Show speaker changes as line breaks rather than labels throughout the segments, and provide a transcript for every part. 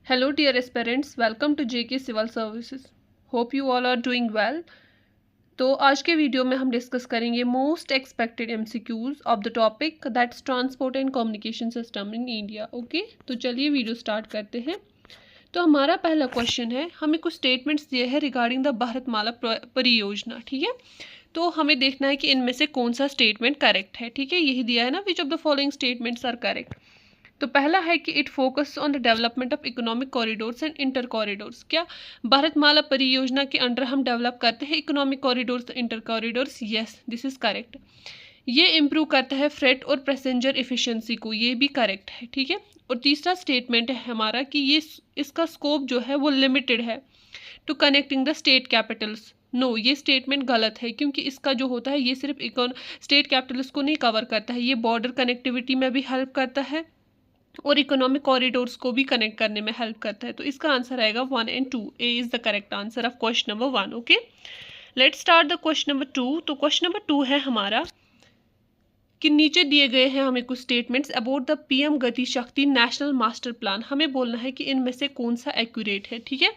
Hello, dear aspirants. Welcome to JK Civil Services. Hope you all are doing well. तो आज के video में हम डिस्कस करेंगे most expected MCQs of the topic that's transport and communication system in India. Okay, तो चलिए video start करते हैं। तो हमारा पहला क्वेश्चन है, हमें कुछ स्टेटमेंट्स दिए हैं रिगार्डिंग द भारतमाला परियोजना। ठीक है, तो हमें देखना है कि इनमें से कौन सा स्टेटमेंट करेक्ट है। ठीक है, यही दिया है ना, which of the following statements are correct. तो पहला है कि it focus on the development of economic corridors and inter corridors. क्या भारतमाला परियोजना के अंडर हम डेवलप करते हैं economic corridors, inter corridors? Yes, this is correct. ये इम्प्रूव करता है फ्रेट और पैसेंजर इफिशिएंसी को, ये भी करेक्ट है। ठीक है, और तीसरा स्टेटमेंट है हमारा कि ये इसका स्कोप जो है वो लिमिटेड है to connecting the state capitals. No, ये स्टेटमेंट गलत है, क्योंकि इसका जो होता है ये सिर्फ स्टेट कैपिटल्स को नहीं कवर करता है, ये बॉर्डर कनेक्टिविटी में भी हेल्प करता है और इकोनॉमिक कॉरिडोर्स को भी कनेक्ट करने में हेल्प करता है। तो इसका आंसर आएगा 1 and 2। A is the correct answer of question number 1। Okay, let's start the question number 2। तो क्वेश्चन नंबर 2 है हमारा कि नीचे दिए गए हैं हमें कुछ स्टेटमेंट्स अबाउट द पीएम गति शक्ति नेशनल मास्टर प्लान। हमें बोलना है कि इनमें से कौन सा एक्यूरेट है। ठीक है,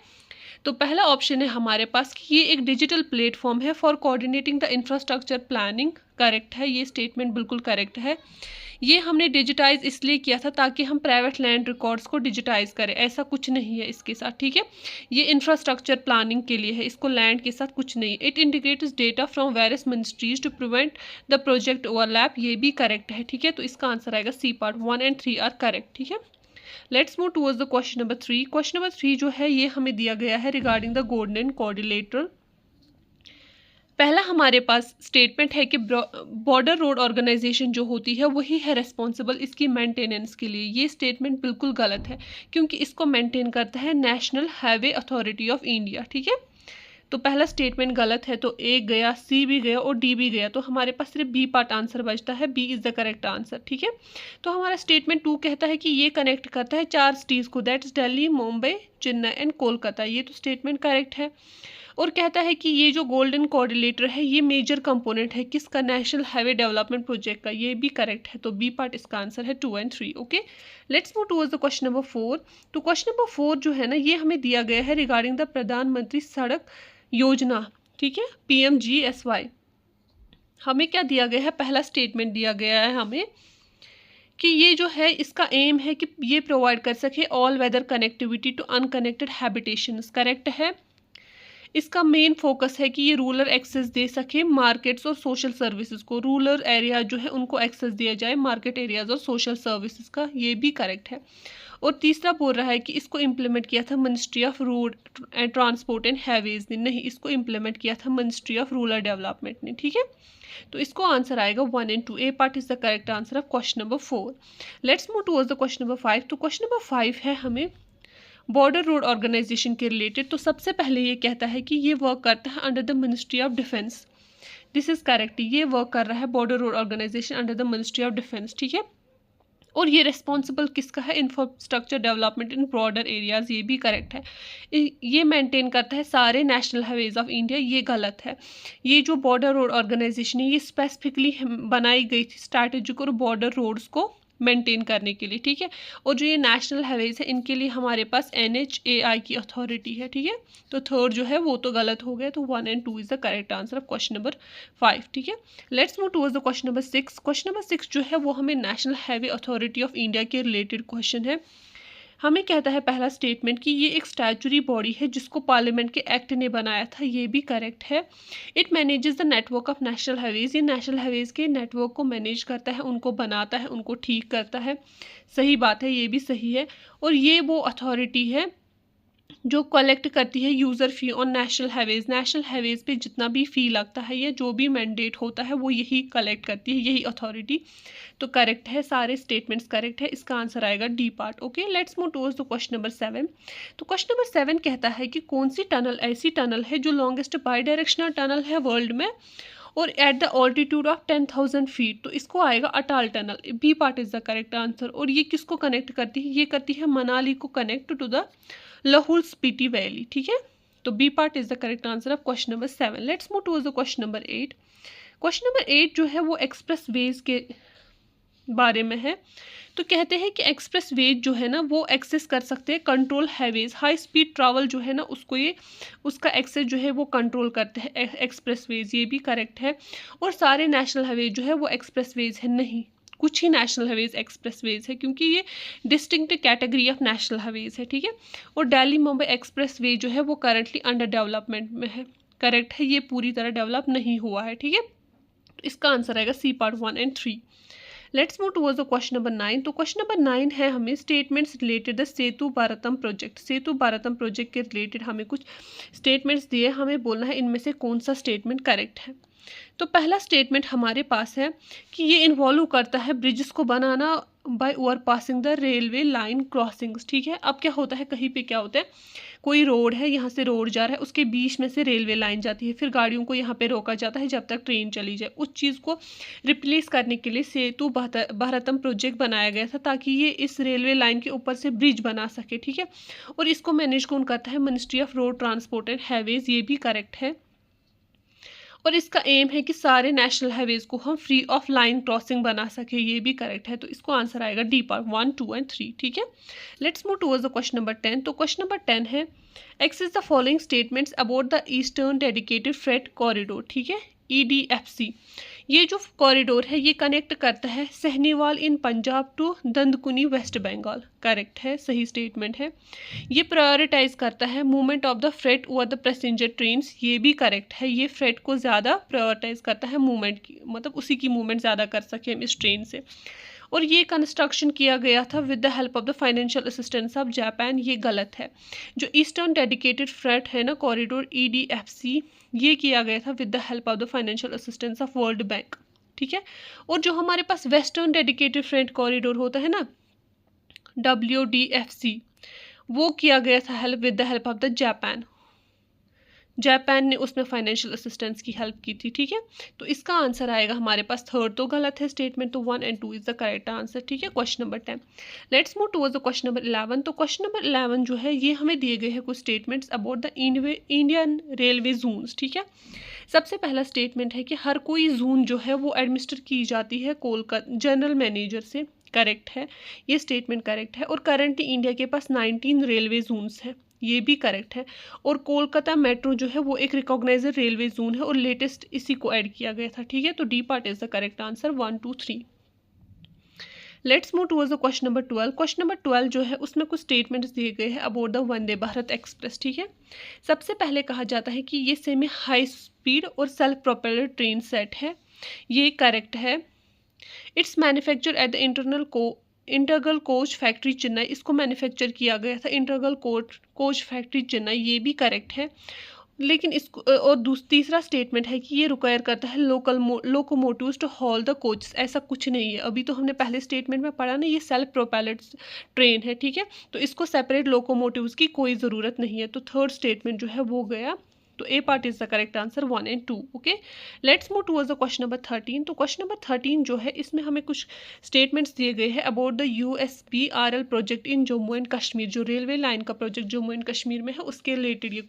तो पहला ऑप्शन है हमारे पास कि ये एक डिजिटल प्लेटफॉर्म है for coordinating the infrastructure planning. Correct है, ये स्टेटमेंट बिल्कुल करेक्ट है। ये हमने डिजिटाइज इसलिए किया था ताकि हम प्राइवेट लैंड रिकॉर्ड्स को डिजिटाइज करें, ऐसा कुछ नहीं है इसके साथ। ठीक है, ये इंफ्रास्ट्रक्चर प्लानिंग के लिए है, इसको लैंड के साथ कुछ नहीं। It integrates data from various ministries to prevent the project overlap, ये भी करेक्ट है। ठीक है, तो इसका आंसर आएगा C part. 1 and 3 are correct. ठीक है, let's move towards the question number 3। Question number 3 जो है ये हमें दिया गया है रिगार्डिंग द गोल्डन क्वाड्रिलेटरल। पहला हमारे पास स्टेटमेंट है कि बॉर्डर रोड ऑर्गेनाइजेशन जो होती है वही है रेस्पॉन्सिबल इसकी मेंटेनेंस के लिए। ये स्टेटमेंट बिल्कुल गलत है, क्योंकि इसको मेंटेन करता है national highway authority of India. ठीक है, तो पहला स्टेटमेंट गलत है, तो ए गया, सी भी गया और डी भी गया, तो हमारे पास सिर्फ बी पार्ट आंसर बचता है। B is the correct answer. ठीक है, तो हमारा स्टेटमेंट 2 कहता है कि ये कनेक्ट करता है 4 सिटीज़ को, दैट्स दिल्ली, मुंबई, चेन्नई एंड कोलकाता। ये तो स्टेटमेंट करेक्ट है। और कहता है कि ये जो गोल्डन कोऑर्डिनेटर है ये मेजर कंपोनेंट है किसका? नेशनल हाईवे डेवलपमेंट प्रोजेक्ट का। ये भी करेक्ट है, तो बी पार्ट इसका आंसर है 2 and 3। Okay, let's move towards the question number 4। तो क्वेश्चन नंबर 4 जो है ना ये हमें दिया गया है रिगार्डिंग द प्रधानमंत्री सड़क योजना। ठीक है, PMGSY। हमें क्या दिया गया है? पहला स्टेटमेंट दिया गया है हमें कि ये जो है इसका एम है कि ये प्रोवाइड कर सके all weather connectivity to unconnected habitations. Correct है। इसका मेन फोकस है कि ये रूरल एक्सेस दे सके मार्केट्स और सोशल सर्विसेज को, रूरल एरिया जो है उनको एक्सेस दिया जाए मार्केट एरियाज और सोशल सर्विसेज का। ये भी करेक्ट है। और तीसरा बोल रहा है कि इसको इम्प्लीमेंट किया था ministry of road and transport and highways ने, नहीं इसको इम्प्लीमेंट किया था मिनिस्ट्री ऑफ रूरल डेवलपमेंट ने। ठीक है, तो इसको आंसर आएगा 1 and 2। A part is the correct answer of question number 4। Let's move towards the question number 5। तो क्वेश्चन नंबर 5 है हमें बॉर्डर रोड ऑर्गेनाइजेशन के रिलेटेड। तो सबसे पहले ये कहता है कि ये वर्क करता है under the ministry of defence. This is correct, ये वर्क कर रहा है border road organisation under the ministry of defence. ठीक है, और ये रिस्पॉन्सिबल किसका है? Infrastructure development in broader areas. ये भी करेक्ट है। ये मेंटेन करता है सारे नेशनल हाईवेज ऑफ इंडिया। ये गलत है। ये जो बॉर्डर रोड ऑर्गेनाइजेशन है ये स्पेसिफिकली बनाई गई थी स्ट्रैटेजिक और बॉर्डर रोड्स को मेंटेन करने के लिए। ठीक है, और जो ये नेशनल हाईवेज है इनके लिए हमारे पास NHAI की अथॉरिटी है। ठीक है, तो थर्ड जो है वो तो गलत हो गया, तो 1 and 2 is the correct answer of question number 5। ठीक है, let's move towards the question number 6। Question number 6 जो है वो हमें national highway authority of India के रिलेटेड क्वेश्चन है। हमें कहता है पहला स्टेटमेंट कि ये एक स्टैचुरी बॉडी है जिसको पार्लियामेंट के एक्ट ने बनाया था। ये भी करेक्ट है। It manages the network of national highways. ये नेशनल हाईवेज के नेटवर्क को मैनेज करता है, उनको बनाता है, उनको ठीक करता है। सही बात है, ये भी सही है। और ये वो अथॉरिटी है जो कलेक्ट करती है user fee on national highways. National highways पे जितना भी फ़ी लगता है या जो भी मैंडेट होता है वो यही कलेक्ट करती है, यही अथॉरिटी। तो करेक्ट है, सारे स्टेटमेंट्स करेक्ट है। इसका आंसर आएगा D part. Okay, let's move towards the question number 7। तो क्वेश्चन नंबर 7 कहता है कि कौन सी टनल ऐसी टनल है जो लॉन्गेस्ट बाई डायरेक्शनल टनल है वर्ल्ड में और at the altitude of 10,000 feet. तो इसको आएगा Atal tunnel. B part is the correct answer. और ये किसको कनेक्ट करती है? ये करती है मनाली को connect to the Lahaul Spiti valley. ठीक है, तो B part is the correct answer of question number 7। Let's move towards the question number 8। Question number 8 जो है वो एक्सप्रेस वेज के बारे में है। तो कहते हैं कि एक्सप्रेस वेज जो है ना वो एक्सेस कर सकते हैं control highways, high speed travel जो है ना उसको ये उसका एक्सेस जो है वो कंट्रोल करते हैं एक्सप्रेस वेज, ये भी करेक्ट है। और सारे नेशनल हाईवेज जो है वो एक्सप्रेस वेज है नहीं, कुछ ही नेशनल हाईवेज एक्सप्रेस वेज है, क्योंकि ये distinct category of national highways है, ठीक है। और दिल्ली मुंबई एक्सप्रेस वे जो है वो करंटली अंडर डेवलपमेंट में है, करेक्ट है, ये पूरी तरह डेवलप नहीं हुआ है, ठीक है। तो इसका आंसर आएगा C part 1 and 3। Let's move towards the question number 9। तो क्वेश्चन नंबर 9 है हमें statements related the Setu Bharatam project. Setu Bharatam project के रिलेटेड हमें कुछ स्टेटमेंट्स दिए, हमें बोलना है इनमें से कौन सा स्टेटमेंट करेक्ट है। तो पहला स्टेटमेंट हमारे पास है कि ये इन्वॉल्व करता है ब्रिजेस को बनाना by over passing the railway line crossings, ठीक है। अब क्या होता है, कहीं पे क्या होता है, कोई रोड है, यहाँ से रोड जा रहा है, उसके बीच में से रेलवे लाइन जाती है, फिर गाड़ियों को यहाँ पे रोका जाता है जब तक ट्रेन चली जाए। उस चीज़ को रिप्लेस करने के लिए सेतु भारतम प्रोजेक्ट बनाया गया था, ताकि ये इस रेलवे लाइन के ऊपर से ब्रिज बना सके, ठीक है। और इसको मैनेज कौन करता है, ministry of road transport and highways, ये भी करेक्ट है। और इसका एम है कि सारे नेशनल हाईवेज को हम फ्री ऑफ लाइन क्रॉसिंग बना सके, ये भी करेक्ट है। तो इसको आंसर आएगा डी पार्ट 1, 2 एंड 3, ठीक है। Let's move towards the question number 10। तो क्वेश्चन नंबर 10 है access the following statements about the eastern dedicated freight corridor, ठीक है, EDFC। ये जो कॉरिडोर है ये कनेक्ट करता है Sahnewal in Punjab to Dankuni West Bengal, correct है, सही स्टेटमेंट है। ये प्रायोरिटाइज करता है movement of the freight over the passenger trains, ये भी करेक्ट है। ये फ्रेट को ज़्यादा प्रायोरिटाइज करता है मूवमेंट की, मतलब उसी की मूवमेंट ज़्यादा कर सके हम इस ट्रेन से। और ये कंस्ट्रक्शन किया गया था with the help of the financial assistance of Japan, ये गलत है। जो ईस्टर्न डेडिकेटेड फ्रेट है ना कॉरिडोर EDFC, ये किया गया था with the help of the financial assistance of world bank, ठीक है। और जो हमारे पास वेस्टर्न डेडिकेटेड फ्रेट कॉरिडोर होता है ना WDFC, वो किया गया था help with the help of the Japan ने उसमें फाइनेंशियल असिस्टेंस की हेल्प की थी, ठीक है। तो इसका आंसर आएगा हमारे पास थर्ड तो गलत है स्टेटमेंट, तो 1 and 2 is the correct answer, ठीक है। Question number 10। Let's move towards the question number 11। तो क्वेश्चन नंबर 11 जो है ये हमें दिए गए हैं कुछ statements about the Indian railway zones, ठीक है। सबसे पहला स्टेटमेंट है कि हर कोई जोन जो है वो एडमिनिस्टर की जाती है कोलकाता जनरल मैनेजर से, करेक्ट है, ये स्टेटमेंट करेक्ट है। और करंटली इंडिया के पास 19 रेलवे जोन्स है, ये भी करेक्ट है। और कोलकाता मेट्रो जो है वो एक रिकॉग्नाइज्ड रेलवे जोन है और लेटेस्ट इसी को ऐड किया गया था, ठीक है। तो D part is the correct answer 1, 2, 3। Let's move towards the question number 12। Question number 12 जो है उसमें कुछ स्टेटमेंट्स दिए गए हैं about the Vande Bharat express, ठीक है। सबसे पहले कहा जाता है कि ये सेमी हाई स्पीड और सेल्फ प्रोपेलर ट्रेन सेट है, ये करेक्ट है। It's manufacture at the integral coach factory Chennai, इसको मैन्युफैक्चर किया गया था इंटरगल कोच फैक्ट्री चेन्नई, ये भी करेक्ट है। लेकिन इसको और तीसरा स्टेटमेंट है कि ये रिक्वायर करता है locomotives to haul the coaches, ऐसा कुछ नहीं है। अभी तो हमने पहले स्टेटमेंट में पढ़ा ना, ये सेल्फ प्रोपेलड ट्रेन है, ठीक है। तो इसको सेपरेट लोकोमोटिव्स की कोई ज़रूरत नहीं है। तो थर्ड स्टेटमेंट जो है वो गया, तो A part is the correct answer 1 and 2, okay. Let's move towards the question number 13। तो क्वेश्चन नंबर 13 जो है इसमें हमें कुछ स्टेटमेंट्स दिए गए हैं about the USBRL project in Jammu and Kashmir, जो रेलवे लाइन का प्रोजेक्ट जम्मू एंड कश्मीर में है उसके रिलेटेड ये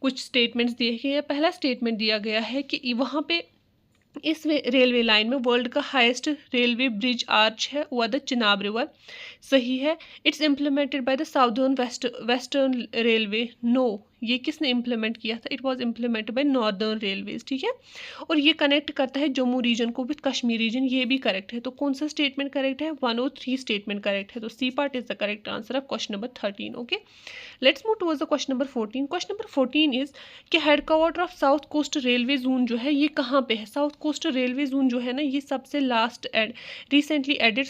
कुछ स्टेटमेंट्स दिए गए हैं। पहला स्टेटमेंट दिया गया है कि वहाँ पे इस रेलवे लाइन में वर्ल्ड का हाईएस्ट रेलवे ब्रिज आर्च है ओवर द चिनाब रिवर, सही है। It's implemented by the southern western railway, no, ये किसने इम्प्लीमेंट किया था, it was implemented by northern railways, ठीक है। और ये कनेक्ट करता है जम्मू रीजन को विद कश्मीर रीजन, ये भी करेक्ट है। तो कौन सा स्टेटमेंट करेक्ट है, 1 और 3 स्टेटमेंट करेक्ट है। तो C part is the correct answer of question number 13, okay. Let's move towards the question number 14। Question number 14 is कि headquarter of south coast railway zone जो है ये कहाँ पे है। साउथ कोस्ट रेलवे जोन जो है ना ये सबसे last recently added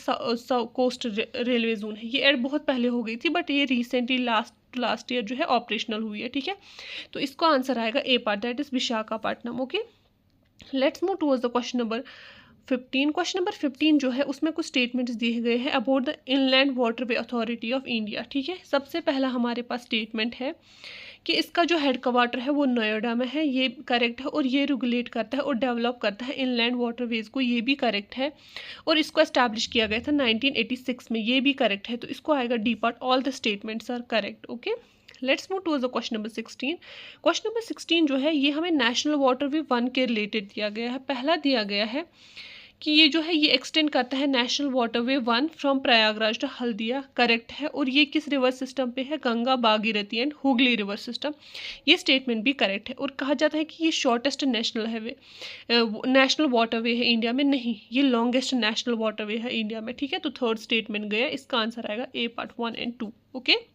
coast railway zone है। ये एड बहुत पहले हो गई थी बट ये रिसेंटली लास्ट ईयर जो है ऑपरेशनल हुई है, ठीक है। तो इसको आंसर आएगा A part, that is Visakhapatnam, okay. Let's move towards the question number 15। Question number 15 जो है उसमें कुछ स्टेटमेंट्स दिए गए हैं about the inland waterway authority of India, ठीक है। सबसे पहला हमारे पास स्टेटमेंट है कि इसका जो हेडक्वार्टर है वो नोएडा में है, ये करेक्ट है। और ये रेगुलेट करता है और डेवलप करता है इनलैंड वाटरवेज को, ये भी करेक्ट है। और इसको एस्टैब्लिश किया गया था 1986 में, ये भी करेक्ट है। तो इसको आएगा D part, all the statements are correct, okay. Let's move towards the question number 16। Question number 16 जो है ये हमें नेशनल वाटरवे 1 के रिलेटेड दिया गया है। पहला दिया गया है कि ये जो है ये एक्सटेंड करता है national waterway 1 from Prayagraj to Haldia, correct है। और ये किस रिवर सिस्टम पे है? Ganga, Bhagirathi and Hooghly river system, ये स्टेटमेंट भी करेक्ट है। और कहा जाता है कि ये शॉर्टेस्ट नेशनल वाटरवे है इंडिया में, नहीं, ये लॉन्गेस्ट नेशनल वाटरवे है इंडिया में, ठीक है। तो थर्ड स्टेटमेंट गया, इसका आंसर आएगा A part 1 and 2। Okay,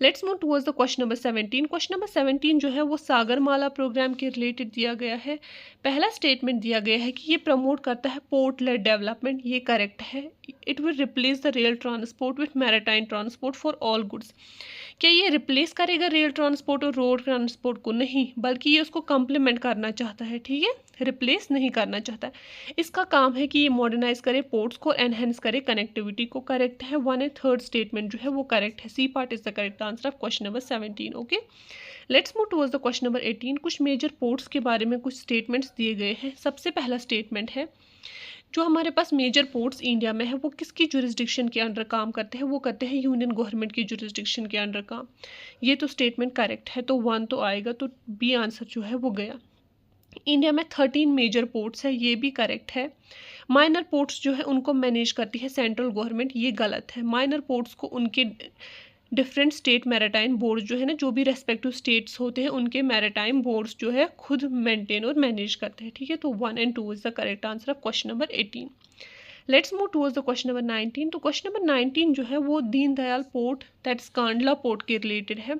let's move towards the question number 17। Question number 17 जो है वो सागरमाला प्रोग्राम के रिलेटेड दिया गया है। पहला स्टेटमेंट दिया गया है कि ये प्रमोट करता है पोर्ट लेड डेवलपमेंट, ये करेक्ट है। It will replace the rail transport with maritime transport for all goods. क्या ये रिप्लेस करेगा रेल ट्रांसपोर्ट और रोड ट्रांसपोर्ट को? नहीं, बल्कि ये उसको कम्प्लीमेंट करना चाहता है, ठीक है, रिप्लेस नहीं करना चाहता है। इसका काम है कि ये मॉडर्नाइज करे पोर्ट्स को, एनहेंस करे कनेक्टिविटी को, करेक्ट है। 1 एंड थर्ड स्टेटमेंट जो है वो करेक्ट है। C part is the correct answer of question number 17। Okay, let's move towards the question number 18। कुछ मेजर पोर्ट्स के बारे में कुछ स्टेटमेंट्स दिए गए हैं। सबसे पहला स्टेटमेंट है, जो हमारे पास मेजर पोर्ट्स इंडिया में है वो किसकी जुरिस्डिक्शन के अंडर काम करते हैं? वो करते हैं यूनियन गवर्नमेंट की जुरिस्डिक्शन के अंडर काम। ये तो स्टेटमेंट करेक्ट है, तो 1 तो आएगा, तो बी आंसर जो है वो गया। इंडिया में 13 मेजर पोर्ट्स है, ये भी करेक्ट है। माइनर पोर्ट्स जो है उनको मैनेज करती है सेंट्रल गवर्नमेंट, ये गलत है। माइनर पोर्ट्स को उनके डिफरेंट स्टेट मैरीटाइम बोर्ड्स जो है ना, जो भी रेस्पेक्टिव स्टेट्स होते हैं उनके मैरीटाइम बोर्ड्स जो है खुद मेंटेन और मैनेज करते हैं, ठीक है। तो 1 and 2 is the correct answer of question number 18। Let's move towards the question number 19। तो क्वेश्चन नंबर 19 जो है वो Deendayal port that's Kandla port के रिलेटेड है।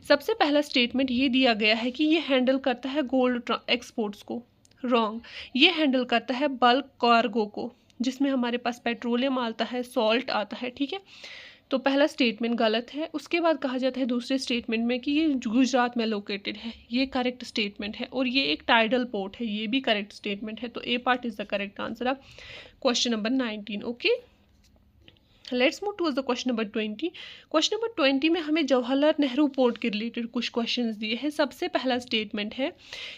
सबसे पहला स्टेटमेंट ये दिया गया है कि ये हैंडल करता है गोल्ड एक्सपोर्ट्स को, रॉन्ग। ये हैंडल करता है बल्क कार्गो को, जिसमें हमारे पास पेट्रोलियम आता है, सॉल्ट आता है, ठीक है। तो पहला स्टेटमेंट गलत है। उसके बाद कहा जाता है दूसरे स्टेटमेंट में कि ये गुजरात में लोकेटेड है, ये करेक्ट स्टेटमेंट है। और ये एक टाइडल पोर्ट है, ये भी करेक्ट स्टेटमेंट है। तो A part is the correct answer of question number 19। Okay, let's move towards the question number 20। Question number 20 में हमें जवाहरलाल नेहरू पोर्ट के रिलेटेड कुछ क्वेश्चंस दिए हैं। सबसे पहला स्टेटमेंट है,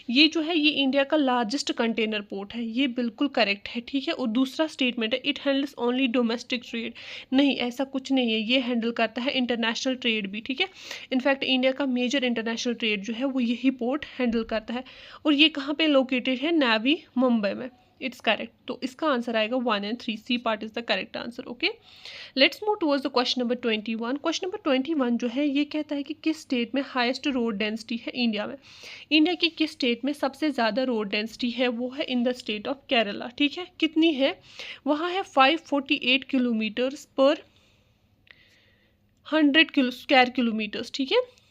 ये जो है ये इंडिया का लार्जेस्ट कंटेनर पोर्ट है, ये बिल्कुल करेक्ट है, ठीक है। और दूसरा स्टेटमेंट है, it handles only domestic trade, नहीं, ऐसा कुछ नहीं है, ये हैंडल करता है इंटरनेशनल ट्रेड भी, ठीक है। इनफैक्ट इंडिया का मेजर इंटरनेशनल ट्रेड जो है वो यही पोर्ट हैंडल करता है। और ये कहाँ पे लोकेटेड है? नवी मुंबई में, इट्स करेक्ट। तो इसका आंसर आएगा 1 and 3, C part is the correct answer. Okay, let's move towards the question number 21। Question number 21 जो है ये कहता है कि किस स्टेट में हाईएस्ट रोड डेंसिटी है इंडिया में? इंडिया की किस स्टेट में सबसे ज़्यादा रोड डेंसिटी है? वो है in the state of Kerala, ठीक है। कितनी है? वहाँ है 548 किलोमीटर्स पर 100 स्क्वायर किलोमीटर्स, ठीक है।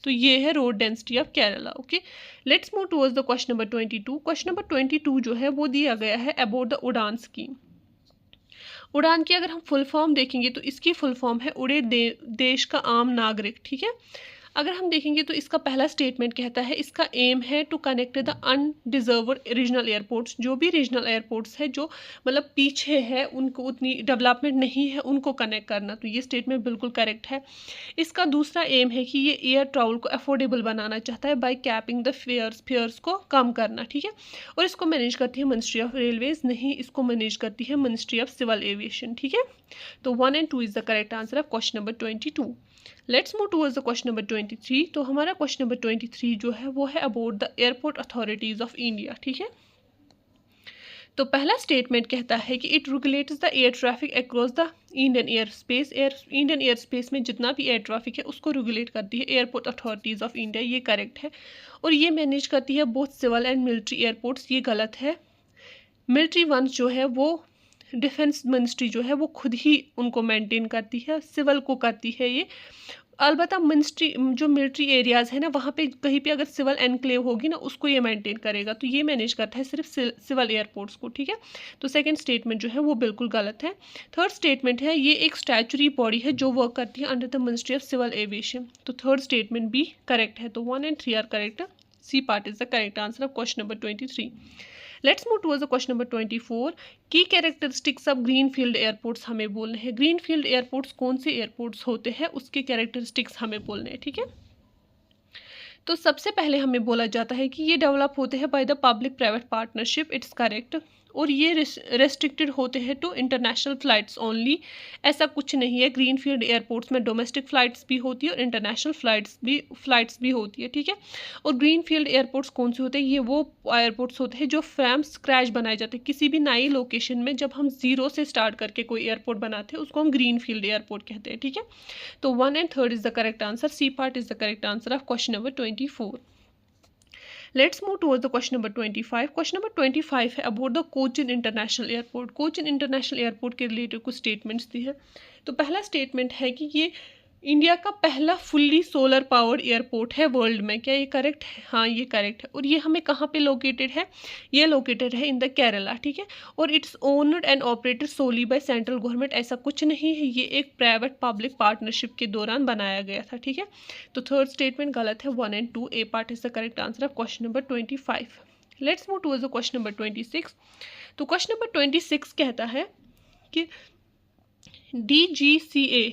तो ये है road density of Kerala. Okay, let's move towards the question number 22। Question number 22 जो है वो दिया गया है अबाउट द उड़ान स्कीम। उड़ान की अगर हम फुल फॉर्म देखेंगे तो इसकी फुल फॉर्म है उड़े देश का आम नागरिक, ठीक है। अगर हम देखेंगे तो इसका पहला स्टेटमेंट कहता है इसका एम है to connect the underserved regional airports, जो भी रीजनल एयरपोर्ट्स है जो मतलब पीछे है, उनको उतनी डेवलपमेंट नहीं है, उनको कनेक्ट करना। तो ये स्टेटमेंट बिल्कुल करेक्ट है। इसका दूसरा एम है कि ये एयर ट्रैवल को अफोर्डेबल बनाना चाहता है बाय कैपिंग द फेयर्स को कम करना, ठीक है। और इसको मैनेज करती है मिनिस्ट्री ऑफ रेलवेज, नहीं, इसको मैनेज करती है मिनिस्ट्री ऑफ सिविल एविएशन, ठीक है। तो 1 and 2 is the correct answer of question number 22। Let's move towards the question number 23। तो हमारा क्वेश्चन नंबर 23 जो है वो है about the airport authorities of India, ठीक है। तो पहला स्टेटमेंट कहता है कि it regulates the air traffic across the Indian air space. Indian air space में जितना भी एयर ट्रैफिक है उसको रेगुलेट करती है एयरपोर्ट अथॉरिटीज़ ऑफ इंडिया, ये करेक्ट है। और ये मैनेज करती है both civil and military airports, ये गलत है। मिलिट्री वंस जो है वो डिफेंस मिनिस्ट्री जो है वो खुद ही उनको मेंटेन करती है, सिविल को करती है ये। अलबत्ता मिनिस्ट्री जो मिलिट्री एरियाज़ है ना, वहाँ पे कहीं पे अगर सिविल एनक्लेव होगी ना, उसको ये मेंटेन करेगा। तो ये मैनेज करता है सिर्फ सिविल एयरपोर्ट्स को, ठीक है। तो सेकंड स्टेटमेंट जो है वो बिल्कुल गलत है। थर्ड स्टेटमेंट है ये एक स्टैचुरी बॉडी है जो वर्क करती है under the ministry of civil aviation. तो थर्ड स्टेटमेंट भी करेक्ट है। तो 1 and 3 are correct. C part is the correct answer of question number 23। Let's move towards the question number 24। Key characteristics of green field airports हमें बोलने हैं। Green field airports कौन से airports होते हैं उसके कैरेक्टरिस्टिक्स हमें बोलने हैं, ठीक है। तो सबसे पहले हमें बोला जाता है कि ये डेवलप होते हैं by the public private partnership, it's correct. और ये रेस्ट्रिक्टेड होते हैं टू इंटरनेशनल फ़्लाइट्स ओनली। ऐसा कुछ नहीं है, ग्रीनफील्ड एयरपोर्ट्स में डोमेस्टिक फ़्लाइट्स भी होती है और इंटरनेशनल फ़्लाइट्स भी होती है, ठीक है। और ग्रीनफील्ड एयरपोर्ट्स कौन से होते हैं? ये वो एयरपोर्ट्स होते हैं जो फ्रॉम स्क्रैच बनाए जाते हैं। किसी भी नई लोकेशन में जब हम ज़ीरो से स्टार्ट करके कोई एयरपोर्ट बनाते हैं उसको हम ग्रीनफील्ड एयरपोर्ट कहते हैं, ठीक है। तो 1 and 3 is the correct answer, C part is the correct answer of question number 24। Let's move towards the question number 25. Question number 25 है about the Cochin international airport. Cochin international airport के रिलेटेड कुछ statements दी है। तो पहला स्टेटमेंट है कि ये India का पहला फुल्ली सोलर पावर्ड एयरपोर्ट है वर्ल्ड में। क्या ये करेक्ट है? हाँ, ये करेक्ट है। और ये हमें कहाँ पे लोकेटेड है? ये लोकेटेड है इन द केरला, ठीक है। और it's owned and operated solely by central government, ऐसा कुछ नहीं है, ये एक प्राइवेट पब्लिक पार्टनरशिप के दौरान बनाया गया था, ठीक है। तो थर्ड स्टेटमेंट गलत है, 1 and 2, A part is the correct answer of question number 25। Let's move towards the question number 26। तो क्वेश्चन नंबर 26 कहता है कि DGCA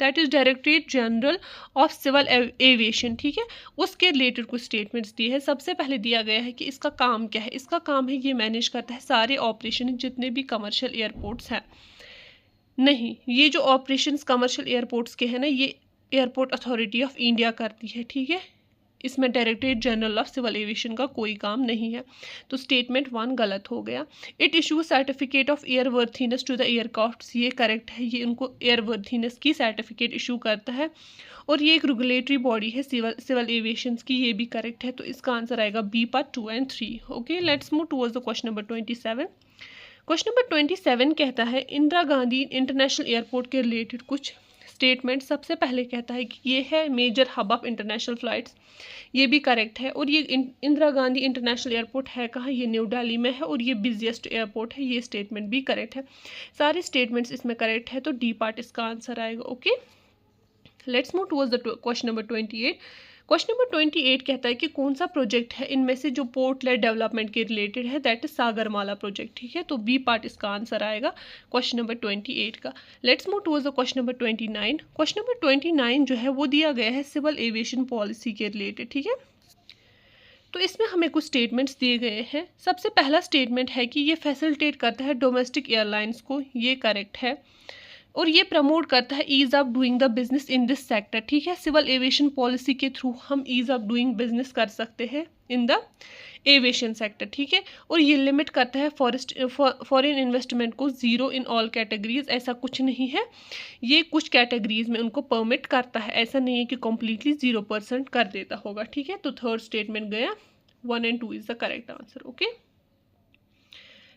that is directorate general of civil aviation, ठीक है, उसके रिलेटेड कुछ स्टेटमेंट्स दिए हैं। सबसे पहले दिया गया है कि इसका काम क्या है। इसका काम है ये मैनेज करता है सारे ऑपरेशन जितने भी कमर्शियल एयरपोर्ट्स हैं। नहीं, ये जो ऑपरेशंस कमर्शियल एयरपोर्ट्स के हैं ना, ये एयरपोर्ट अथॉरिटी ऑफ इंडिया करती है, ठीक है। इसमें directorate general of civil aviation का कोई काम नहीं है। तो स्टेटमेंट 1 गलत हो गया। It issue certificate of airworthiness to the aircraft, ये करेक्ट है, ये उनको एयरवर्थीनेस की सर्टिफिकेट इशू करता है और ये एक रेगुलेटरी बॉडी है सिविल एविएशन की, ये भी करेक्ट है। तो इसका आंसर आएगा B part 2 and 3। Okay, let's move towards the question number 27। Question number 27 कहता है इंदिरा गांधी इंटरनेशनल एयरपोर्ट के रिलेटेड कुछ स्टेटमेंट। सबसे पहले कहता है कि ये है major hub of international flights, ये भी करेक्ट है। और ये इंदिरा गांधी इंटरनेशनल एयरपोर्ट है कहाँ? ये न्यू दिल्ली में है और ये बिजिएस्ट एयरपोर्ट है, ये स्टेटमेंट भी करेक्ट है। सारे स्टेटमेंट्स इसमें करेक्ट है, तो डी पार्ट इसका आंसर आएगा। Okay, let's move towards the question number 28। Question number 28 कहता है कि कौन सा प्रोजेक्ट है इनमें से जो पोर्ट लेड डेवलपमेंट के रिलेटेड है, दैट इज सागरमाला प्रोजेक्ट, ठीक है। तो बी पार्ट इसका आंसर आएगा क्वेश्चन नंबर 28 का। Let's move towards the question number 29। Question number 29 जो है वो दिया गया है सिविल एविएशन पॉलिसी के रिलेटेड, ठीक है। तो इसमें हमें कुछ स्टेटमेंट्स दिए गए हैं। सबसे पहला स्टेटमेंट है कि ये फैसिलिटेट करता है डोमेस्टिक एयरलाइंस को, ये करेक्ट है। और ये प्रमोट करता है ease of doing the business in this sector, ठीक है। सिविल एविएशन पॉलिसी के थ्रू हम ईज ऑफ डूइंग बिजनेस कर सकते हैं इन द एविएशन सेक्टर, ठीक है। और ये लिमिट करता है फॉरेन इन्वेस्टमेंट को ज़ीरो इन ऑल कैटेगरीज, ऐसा कुछ नहीं है, ये कुछ कैटेगरीज में उनको परमिट करता है, ऐसा नहीं है कि कम्प्लीटली 0% कर देता होगा, ठीक है। तो थर्ड स्टेटमेंट गया, 1 and 2 is the correct answer. Okay,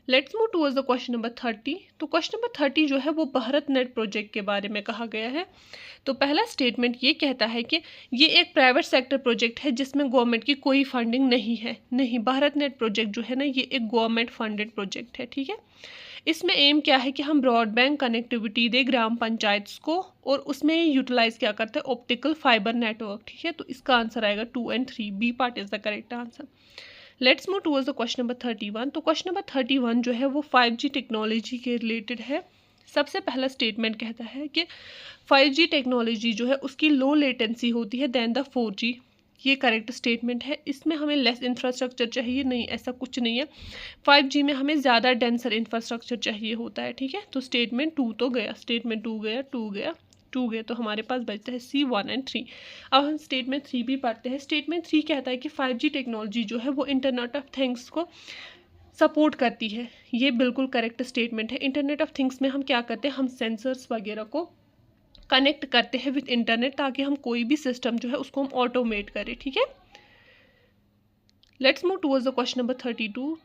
let's move towards the question number 30। तो क्वेश्चन नंबर 30 जो है वो भारत नेट प्रोजेक्ट के बारे में कहा गया है। तो पहला स्टेटमेंट ये कहता है कि ये एक प्राइवेट सेक्टर प्रोजेक्ट है जिसमें गवर्नमेंट की कोई फंडिंग नहीं है। नहीं, भारत नेट प्रोजेक्ट जो है ना, ये एक गवर्नमेंट फंडेड प्रोजेक्ट है, ठीक है। इसमें एम क्या है कि हम ब्रॉडबैंड कनेक्टिविटी दे ग्राम पंचायत को, और उसमें यूटिलाइज क्या करते हैं? ऑप्टिकल फाइबर नेटवर्क, ठीक है। तो इसका आंसर आएगा 2 and 3, B part is the correct answer. Let's move towards the question number 31। तो क्वेश्चन नंबर 31 जो है वो 5G टेक्नोलॉजी के रिलेटेड है। सबसे पहला स्टेटमेंट कहता है कि 5G टेक्नोलॉजी जो है उसकी लो लेटेंसी होती है देन द 4G, ये करेक्ट स्टेटमेंट है। इसमें हमें लेस इंफ्रास्ट्रक्चर चाहिए, नहीं, ऐसा कुछ नहीं है। 5G में हमें ज़्यादा डेंसर इंफ्रास्ट्रक्चर चाहिए होता है, ठीक है। तो स्टेटमेंट 2 तो गया, स्टेटमेंट 2 गया, 2 गया, 2 गए, तो हमारे पास बचता है C 1 and 3। अब हम स्टेटमेंट 3 भी पढ़ते हैं। स्टेटमेंट 3 कहता है कि 5G टेक्नोलॉजी जो है वो इंटरनेट ऑफ थिंग्स को सपोर्ट करती है, ये बिल्कुल करेक्ट स्टेटमेंट है। इंटरनेट ऑफ थिंग्स में हम क्या करते हैं? हम सेंसर्स वगैरह को कनेक्ट करते हैं विद इंटरनेट, ताकि हम कोई भी सिस्टम जो है उसको हम ऑटोमेट करें, ठीक है। Let's move towards the question number 32।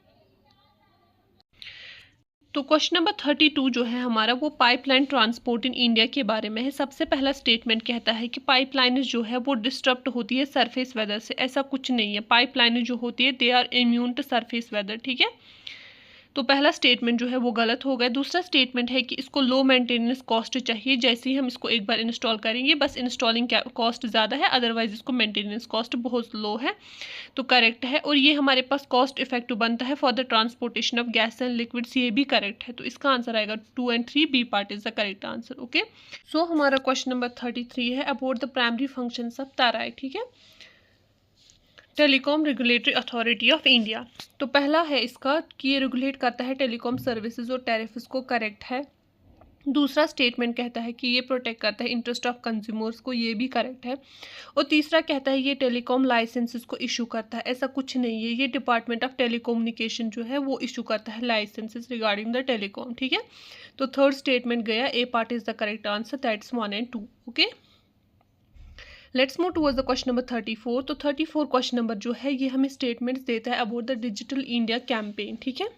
तो क्वेश्चन नंबर 32 जो है हमारा वो पाइपलाइन ट्रांसपोर्ट इन इंडिया के बारे में है। सबसे पहला स्टेटमेंट कहता है कि पाइपलाइन जो है वो डिस्टर्ब होती है सरफेस वेदर से, ऐसा कुछ नहीं है। पाइपलाइन जो होती है they are immune to surface weather, ठीक है। तो पहला स्टेटमेंट जो है वो गलत हो गया। दूसरा स्टेटमेंट है कि इसको लो मेंटेनेंस कॉस्ट चाहिए, जैसे ही हम इसको एक बार इंस्टॉल करेंगे, बस इंस्टॉलिंग कॉस्ट ज़्यादा है, अदरवाइज इसको मेंटेनेंस कॉस्ट बहुत लो है, तो करेक्ट है। और ये हमारे पास कॉस्ट इफेक्टिव बनता है for the transportation of gas and liquids, ये भी करेक्ट है। तो इसका आंसर आएगा 2 and 3, B part is the correct answer. Okay, so हमारा क्वेश्चन नंबर 33 है about the primary functions of thyroid, ठीक है। Telecom regulatory authority of India. तो पहला है इसका कि ये रेगुलेट करता है टेलीकॉम सर्विसेज और टैरिफ्स को, करेक्ट है। दूसरा स्टेटमेंट कहता है कि ये प्रोटेक्ट करता है इंटरेस्ट ऑफ कंज्यूमर्स को, ये भी करेक्ट है। और तीसरा कहता है ये टेलीकॉम लाइसेंसेस को इशू करता है, ऐसा कुछ नहीं है, ये डिपार्टमेंट ऑफ टेलीकम्युनिकेशन जो है वो इशू करता है लाइसेंसेस रिगार्डिंग द टेलीकॉम, ठीक है। तो थर्ड स्टेटमेंट गया, A part is the correct answer, that's 1 and 2। Okay, let's move towards the question number 34। तो 34 क्वेश्चन नंबर जो है ये हमें स्टेटमेंट्स देता है about the digital India campaign, ठीक है।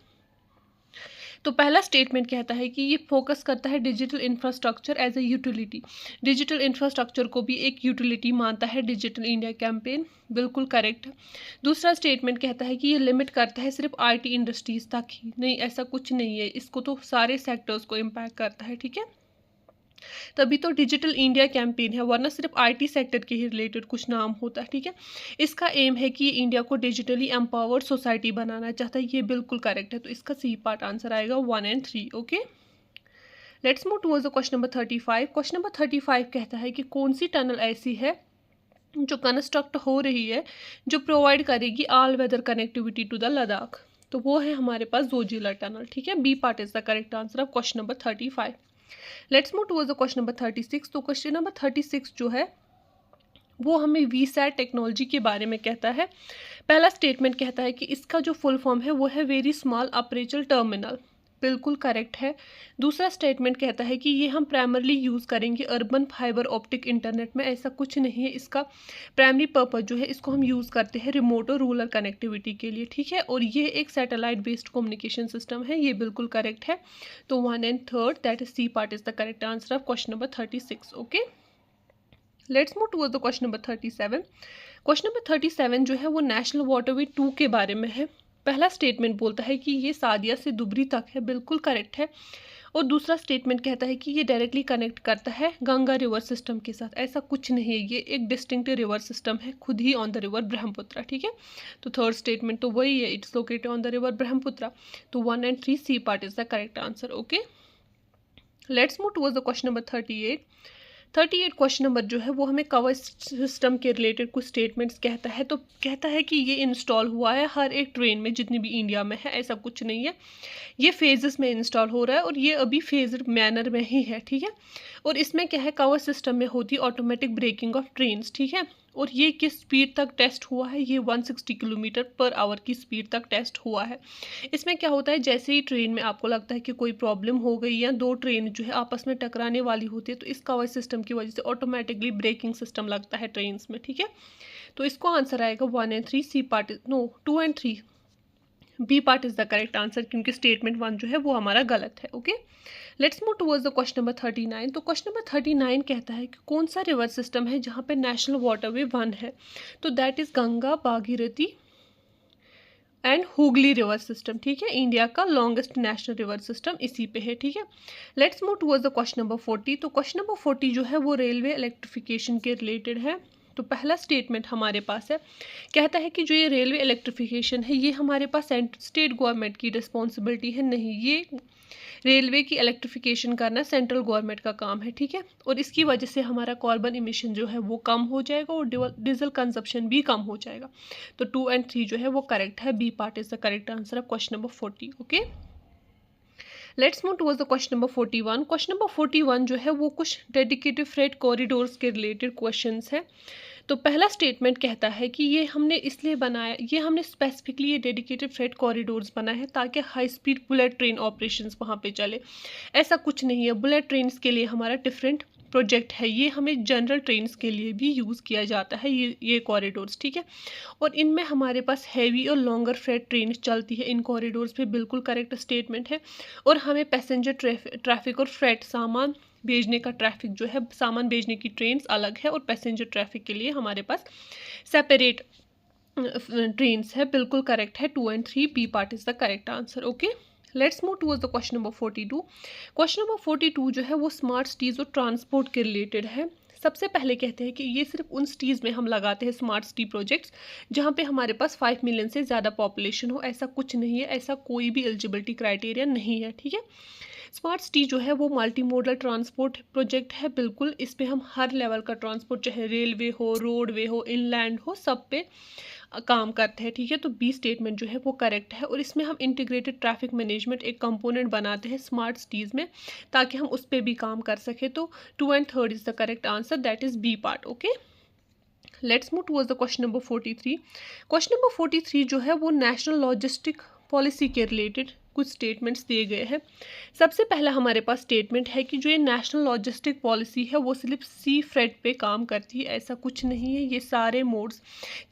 तो पहला स्टेटमेंट कहता है कि ये फोकस करता है digital infrastructure as a utility, digital infrastructure को भी एक यूटिलिटी मानता है डिजिटल इंडिया कैंपेन, बिल्कुल करेक्ट है। दूसरा स्टेटमेंट कहता है कि ये लिमिट करता है सिर्फ आईटी इंडस्ट्रीज तक ही, नहीं ऐसा कुछ नहीं है, इसको तो सारे सेक्टर्स को इम्पैक्ट करता है, ठीक है। तभी तो डिजिटल इंडिया कैंपेन है, वरना सिर्फ आईटी सेक्टर के ही रिलेटेड कुछ नाम होता है, ठीक है। इसका एम है कि इंडिया को डिजिटली एम्पावर्ड सोसाइटी बनाना चाहता है, ये बिल्कुल करेक्ट है। तो इसका सी पार्ट आंसर आएगा 1 and 3। Okay, let's move towards the question number 35। Question number 35 कहता है कि कौन सी टनल ऐसी है जो कंस्ट्रक्ट हो रही है जो प्रोवाइड करेगी all weather connectivity to the Ladakh. तो वो है हमारे पास जोजिला टनल, ठीक है। B part is the correct answer of question number 35। Let's move towards the question number 36। तो क्वेश्चन नंबर 36 जो है वो हमें वीसैट टेक्नोलॉजी के बारे में कहता है। पहला स्टेटमेंट कहता है कि इसका जो फुल फॉर्म है वो है वेरी स्मॉल ऑपरेशनल टर्मिनल, बिल्कुल करेक्ट है। दूसरा स्टेटमेंट कहता है कि ये हम प्राइमरली यूज़ करेंगे अर्बन फाइबर ऑप्टिक इंटरनेट में, ऐसा कुछ नहीं है, इसका प्राइमरी पर्पस जो है इसको हम यूज़ करते हैं रिमोट और रूरल कनेक्टिविटी के लिए, ठीक है। और ये एक सैटेलाइट बेस्ड कम्युनिकेशन सिस्टम है, ये बिल्कुल करेक्ट है। तो 1 and 3 that is C part is the correct answer of question number 36। Okay, let's move towards the question number 37। Question number 37 जो है वो नेशनल वाटरवे 2 के बारे में है। पहला स्टेटमेंट बोलता है कि ये सादिया से दुबरी तक है, बिल्कुल करेक्ट है। और दूसरा स्टेटमेंट कहता है कि ये डायरेक्टली कनेक्ट करता है गंगा रिवर सिस्टम के साथ, ऐसा कुछ नहीं है, ये एक डिस्टिंक्ट रिवर सिस्टम है खुद ही ऑन द रिवर ब्रह्मपुत्र, ठीक है। तो थर्ड स्टेटमेंट तो वही है, it's located on the river Brahmaputra. तो 1 and 3 C part is the correct answer. Okay, let's move towards the question number 38। 38 question number जो है वो हमें कवर सिस्टम के रिलेटेड कुछ स्टेटमेंट्स कहता है। तो कहता है कि ये इंस्टॉल हुआ है हर एक ट्रेन में जितनी भी इंडिया में है, ऐसा कुछ नहीं है, ये फेजेस में इंस्टॉल हो रहा है और ये अभी फेज्ड मैनर में ही है, ठीक है। और इसमें क्या है, कवर सिस्टम में होती है ऑटोमेटिक ब्रेकिंग ऑफ ट्रेन्स, ठीक है। और ये किस स्पीड तक टेस्ट हुआ है, ये 160 किलोमीटर पर आवर की स्पीड तक टेस्ट हुआ है। इसमें क्या होता है, जैसे ही ट्रेन में आपको लगता है कि कोई प्रॉब्लम हो गई या दो ट्रेन जो है आपस में टकराने वाली होती है, तो इस कवर सिस्टम की वजह से ऑटोमेटिकली ब्रेकिंग सिस्टम लगता है ट्रेन में, ठीक है। तो इसको आंसर आएगा 1 and 3 C part, no 2 and 3 B part is the correct answer, क्योंकि स्टेटमेंट 1 जो है वो हमारा गलत है। Okay, let's move towards the question number 39। तो क्वेश्चन नंबर 39 कहता है कि कौन सा रिवर सिस्टम है जहाँ पे नेशनल वाटरवे 1 है। तो that is Ganga, Bhagirathi and Hooghly river system, ठीक है। इंडिया का लॉन्गेस्ट नेशनल रिवर सिस्टम इसी पे है, ठीक है। Let's move towards the question number 40। तो क्वेश्चन नंबर 40 जो है वो रेलवे इलेक्ट्रिफिकेशन के रिलेटेड है। तो पहला स्टेटमेंट हमारे पास है, कहता है कि जो ये रेलवे इलेक्ट्रिफिकेशन है ये हमारे पास स्टेट गवर्नमेंट की रिस्पॉन्सिबिलिटी है, नहीं, ये रेलवे की इलेक्ट्रिफिकेशन करना सेंट्रल गवर्नमेंट का काम है, ठीक है। और इसकी वजह से हमारा कार्बन इमिशन जो है वो कम हो जाएगा और डीजल कंजप्शन भी कम हो जाएगा। तो 2 and 3 जो है वो करेक्ट है, B part is the correct answer of question number 40। Okay, let's move towards the question number 41। Question number 41 जो है वो कुछ डेडिकेटेड फ्रेट कॉरिडोर्स के रिलेटेड क्वेश्चंस है। तो पहला स्टेटमेंट कहता है कि ये हमने इसलिए बनाया, ये हमने स्पेसिफिकली ये डेडिकेटेड फ्रेट कॉरिडोर्स बनाए हैं ताकि high speed bullet train operations वहाँ पे चले, ऐसा कुछ नहीं है। बुलेट ट्रेन्स के लिए हमारा डिफरेंट प्रोजेक्ट है, ये हमें जनरल ट्रेन्स के लिए भी यूज़ किया जाता है ये कॉरिडोर्स, ठीक है। और इनमें हमारे पास हैवी और लॉन्गर फ्रेट ट्रेन चलती है इन कॉरिडोर्स पे, बिल्कुल करेक्ट स्टेटमेंट है। और हमें पैसेंजर ट्रैफिक और फ्रेट सामान भेजने का ट्रैफिक जो है, सामान भेजने की ट्रेन्स अलग है और पैसेंजर ट्रैफिक के लिए हमारे पास सेपरेट ट्रेन्स है, बिल्कुल करेक्ट है। 2 and 3 B part is the correct answer. Okay, let's move towards the question number 42। Question number 42 जो है वो स्मार्ट सिटीज़ और ट्रांसपोर्ट के रिलेटेड है। सबसे पहले कहते हैं कि ये सिर्फ उन सिटीज़ में हम लगाते हैं स्मार्ट सिटी प्रोजेक्ट्स जहाँ पे हमारे पास 5 मिलियन से ज़्यादा पॉपुलेशन हो, ऐसा कुछ नहीं है, ऐसा कोई भी एलिजिबिलिटी क्राइटेरिया नहीं है, ठीक है। स्मार्ट सिटी जो है वो मल्टी मोडल ट्रांसपोर्ट प्रोजेक्ट है, बिल्कुल इस पे हम हर लेवल का ट्रांसपोर्ट, चाहे रेलवे हो, रोडवे हो, इनलैंड हो, सब पे काम करते हैं, ठीक है। तो बी स्टेटमेंट जो है वो करेक्ट है, और इसमें हम इंटीग्रेटेड ट्रैफिक मैनेजमेंट एक कंपोनेंट बनाते हैं स्मार्ट सिटीज़ में, ताकि हम उस पर भी काम कर सकें। तो 2 and 3 is the correct answer, that is B part. Okay, let's move towards the question number 43। Question number 43 जो है वो नेशनल लॉजिस्टिक पॉलिसी के रिलेटेड कुछ स्टेटमेंट्स दिए गए हैं। सबसे पहला हमारे पास स्टेटमेंट है कि जो ये नेशनल लॉजिस्टिक पॉलिसी है वो सिर्फ सी फ्रेट पे काम करती है, ऐसा कुछ नहीं है। ये सारे मोड्स,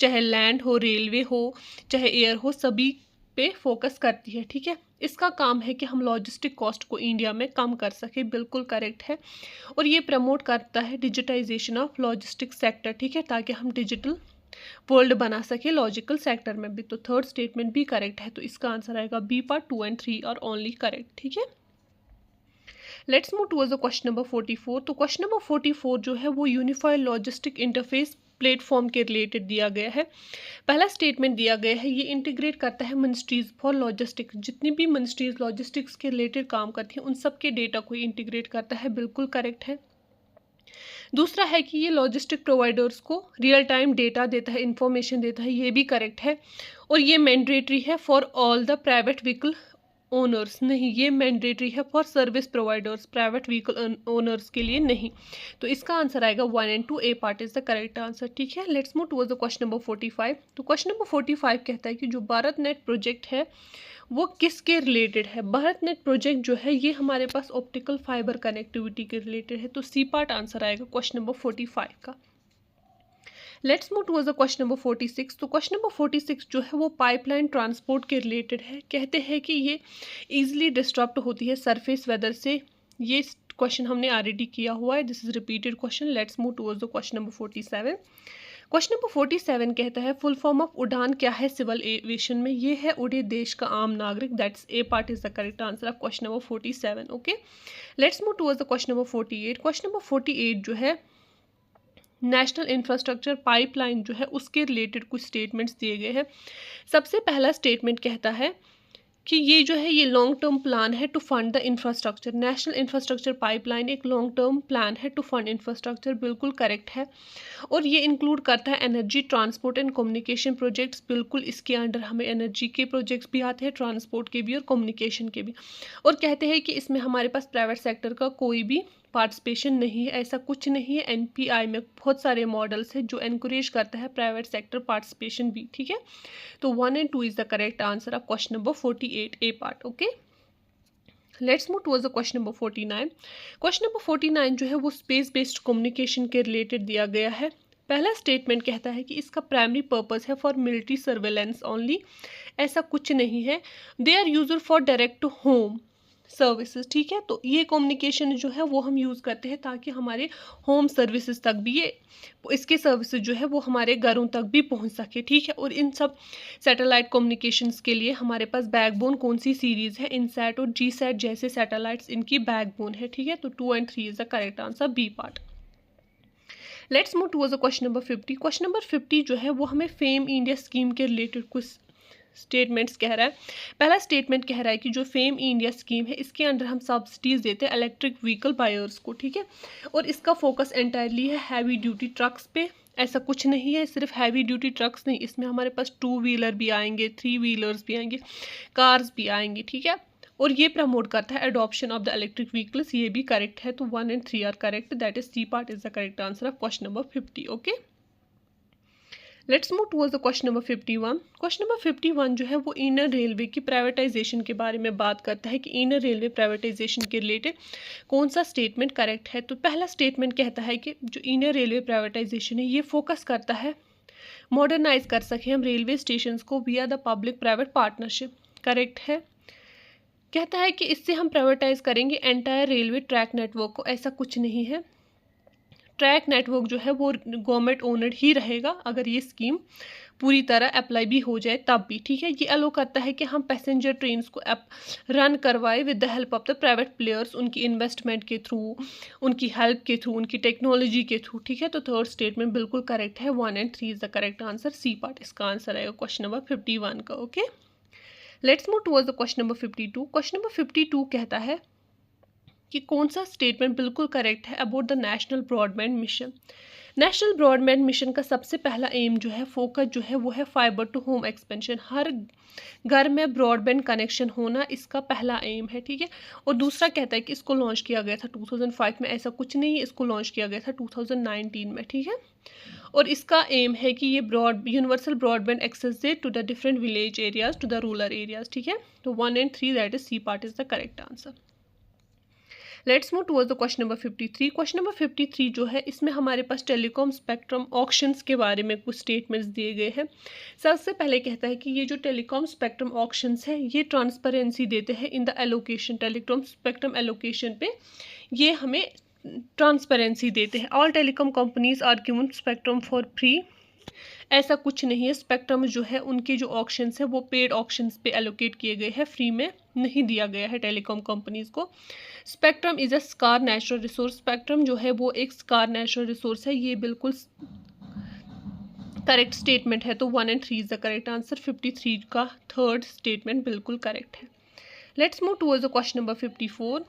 चाहे लैंड हो, रेलवे हो, चाहे एयर हो, सभी पे फोकस करती है, ठीक है। इसका काम है कि हम लॉजिस्टिक कॉस्ट को इंडिया में कम कर सके, बिल्कुल करेक्ट है। और ये प्रमोट करता है डिजिटाइजेशन ऑफ लॉजिस्टिक सेक्टर, ठीक है, ताकि हम डिजिटल वर्ल्ड बना सके लॉजिकल सेक्टर में भी। तो थर्ड स्टेटमेंट भी करेक्ट है, तो इसका आंसर आएगा B part. 2 and 3 are only correct, ठीक है। Let's move towards the question number 44। तो क्वेश्चन नंबर 44 जो है वो यूनिफाइड लॉजिस्टिक इंटरफेस प्लेटफॉर्म के रिलेटेड दिया गया है। पहला स्टेटमेंट दिया गया है, ये इंटीग्रेट करता है मिनिस्ट्रीज फॉर लॉजिस्टिक्स, जितनी भी मिनिस्ट्रीज लॉजिस्टिक्स के रिलेटेड काम करती हैं उन सब के डेटा को इंटीग्रेट करता है, बिल्कुल करेक्ट है। दूसरा है कि ये लॉजिस्टिक प्रोवाइडर्स को रियल टाइम डेटा देता है, इंफॉर्मेशन देता है, ये भी करेक्ट है। और ये मैंडेटरी है for all the private vehicle owners, नहीं, ये मैंडेटरी है for service providers, private vehicle owners के लिए नहीं। तो इसका आंसर आएगा 1 and 2, A part is the correct answer, ठीक है। Let's move towards the question number 45। तो क्वेश्चन नंबर 45 कहता है कि जो भारत नेट प्रोजेक्ट है वो किसके रिलेटेड है। भारत नेट प्रोजेक्ट जो है ये हमारे पास ऑप्टिकल फाइबर कनेक्टिविटी के रिलेटेड है, तो सी पार्ट आंसर आएगा क्वेश्चन नंबर 45 का। Let's move towards the question number 46। तो क्वेश्चन नंबर 46 जो है वो पाइपलाइन ट्रांसपोर्ट के रिलेटेड है। कहते हैं कि ये इजीली डिस्टर्ब होती है सरफेस वेदर से। ये क्वेश्चन हमने ऑलरेडी किया हुआ है, this is repeated question. Let's move towards the question number 47। Question number 47 कहता है फुल फॉर्म ऑफ उड़ान क्या है सिविल एविएशन में। ये है उड़े देश का आम नागरिक, that's a part is the correct answer of question number 47। Okay, let's move towards the question number 48। Question number 48 जो है नेशनल इंफ्रास्ट्रक्चर पाइपलाइन जो है उसके रिलेटेड कुछ स्टेटमेंट्स दिए गए हैं। सबसे पहला स्टेटमेंट कहता है कि ये जो है ये लॉन्ग टर्म प्लान है to fund the infrastructure. National infrastructure pipeline एक लॉन्ग टर्म प्लान है टू फंड इंफ्रास्ट्रक्चर, बिल्कुल करेक्ट है। और ये इंक्लूड करता है energy, transport and communication projects, बिल्कुल इसके अंडर हमें एनर्जी के प्रोजेक्ट्स भी आते हैं, ट्रांसपोर्ट के भी और कम्युनिकेशन के भी। और कहते हैं कि इसमें हमारे पास प्राइवेट सेक्टर का कोई भी पार्टिसिपेशन नहीं है, ऐसा कुछ नहीं है। एनपीआई में बहुत सारे मॉडल्स हैं जो एनकरेज करता है प्राइवेट सेक्टर पार्टिसिपेशन भी, ठीक है। तो 1 and 2 is the correct answer of question number 48, A part. Okay, let's move towards the question number 49। Question number 49 जो है वो स्पेस बेस्ड कम्युनिकेशन के रिलेटेड दिया गया है। पहला स्टेटमेंट कहता है कि इसका प्राइमरी पर्पस है फॉर मिलिट्री सर्वेलेंस ओनली, ऐसा कुछ नहीं है। They are used for direct to home services, ठीक है। तो ये कम्युनिकेशन जो है वो हम यूज़ करते हैं ताकि हमारे होम सर्विसेज तक भी ये इसके सर्विसेज जो है वो हमारे घरों तक भी पहुंच सके, ठीक है। और इन सब सैटेलाइट कम्युनिकेशंस के लिए हमारे पास बैकबोन कौन सी सीरीज़ है, इनसैट और जीसैट जैसे सैटेलाइट्स इनकी बैकबोन है, ठीक है। तो 2 and 3 is the correct answer, B part. Let's move towards the question number 50। Question number 50 जो है वो हमें फेम इंडिया स्कीम के रिलेटेड कुछ स्टेटमेंट्स कह रहा है। पहला स्टेटमेंट कह रहा है कि जो फेम इंडिया स्कीम है इसके अंडर हम सब्सिडीज देते हैं इलेक्ट्रिक व्हीकल बायर्स को, ठीक है। और इसका फोकस एंटायरली है हैवी ड्यूटी ट्रक्स पे, ऐसा कुछ नहीं है सिर्फ हैवी ड्यूटी ट्रक्स नहीं, इसमें हमारे पास 2 व्हीलर भी आएंगे, 3 व्हीलर्स भी आएंगे, कार्स भी आएंगी, ठीक है। और ये प्रमोट करता है adoption of the electric vehicles, ये भी करेक्ट है। तो 1 and 3 are correct, that is C part is the correct answer of question number 50। Okay, let's move towards the question number 51। Question number 51 जो है वो इनर रेलवे की privatisation के बारे में बात करता है कि इनर रेलवे प्राइवेटाइजेशन के रिलेटेड कौन सा स्टेटमेंट करेक्ट है। तो पहला स्टेटमेंट कहता है कि जो इनर रेलवे प्राइवेटाइजेशन है ये फोकस करता है मॉडर्नाइज कर सकें हम रेलवे स्टेशन को विया the public private partnership, correct है। कहता है कि इससे हम प्राइवेटाइज करेंगे एंटायर रेलवे ट्रैक नेटवर्क को, ऐसा कुछ नहीं है। ट्रैक नेटवर्क जो है वो गवर्नमेंट ओनर्ड ही रहेगा अगर ये स्कीम पूरी तरह अप्लाई भी हो जाए तब भी, ठीक है। ये अलो करता है कि हम पैसेंजर ट्रेन्स को रन करवाए with the help of the private players, उनकी इन्वेस्टमेंट के थ्रू, उनकी हेल्प के थ्रू, उनकी टेक्नोलॉजी के थ्रू, ठीक है। तो थर्ड स्टेटमेंट बिल्कुल करेक्ट है, 1 and 3 is the correct answer, C part इसका आंसर आएगा क्वेश्चन नंबर 51 का। Okay, let's move towards the question number 52। Question number 52 कहता है कि कौन सा स्टेटमेंट बिल्कुल करेक्ट है about the national broadband mission. National broadband mission का सबसे पहला एम जो है, फोकस जो है वो है फाइबर टू होम एक्सपेंशन, हर घर में ब्रॉडबैंड कनेक्शन होना इसका पहला एम है, ठीक है। और दूसरा कहता है कि इसको लॉन्च किया गया था 2005 में, ऐसा कुछ नहीं है, इसको लॉन्च किया गया था 2019 में, ठीक है। और इसका एम है कि ये यूनिवर्सल ब्रॉडबैंड एक्सेस दे to the different village areas to the rural areas, ठीक है। तो 1 and 3 that is C part is the correct answer. Let's move towards the question number 53। Question number 53 जो है, इसमें हमारे पास टेलीकॉम स्पेक्ट्रम ऑक्शंस के बारे में कुछ स्टेटमेंट्स दिए गए हैं। सबसे पहले कहता है कि ये जो टेलीकॉम स्पेक्ट्रम ऑक्शंस है ये ट्रांसपेरेंसी देते हैं in the allocation, telecom spectrum allocation पे ये हमें ट्रांसपेरेंसी देते हैं। All telecom companies are given spectrum for free, ऐसा कुछ नहीं है। स्पेक्ट्रम जो है उनके जो ऑक्शंस है वो पेड ऑक्शंस पे एलोकेट किए गए हैं, फ्री में नहीं दिया गया है टेलीकॉम कंपनीज को। Spectrum is a scar natural resource, spectrum जो है वो एक स्कार नेचुरल रिसोर्स है, ये बिल्कुल करेक्ट स्टेटमेंट है। तो 1 and 3 is the correct answer. 53 का थर्ड स्टेटमेंट बिल्कुल करेक्ट है। Let's move towards the question number 54।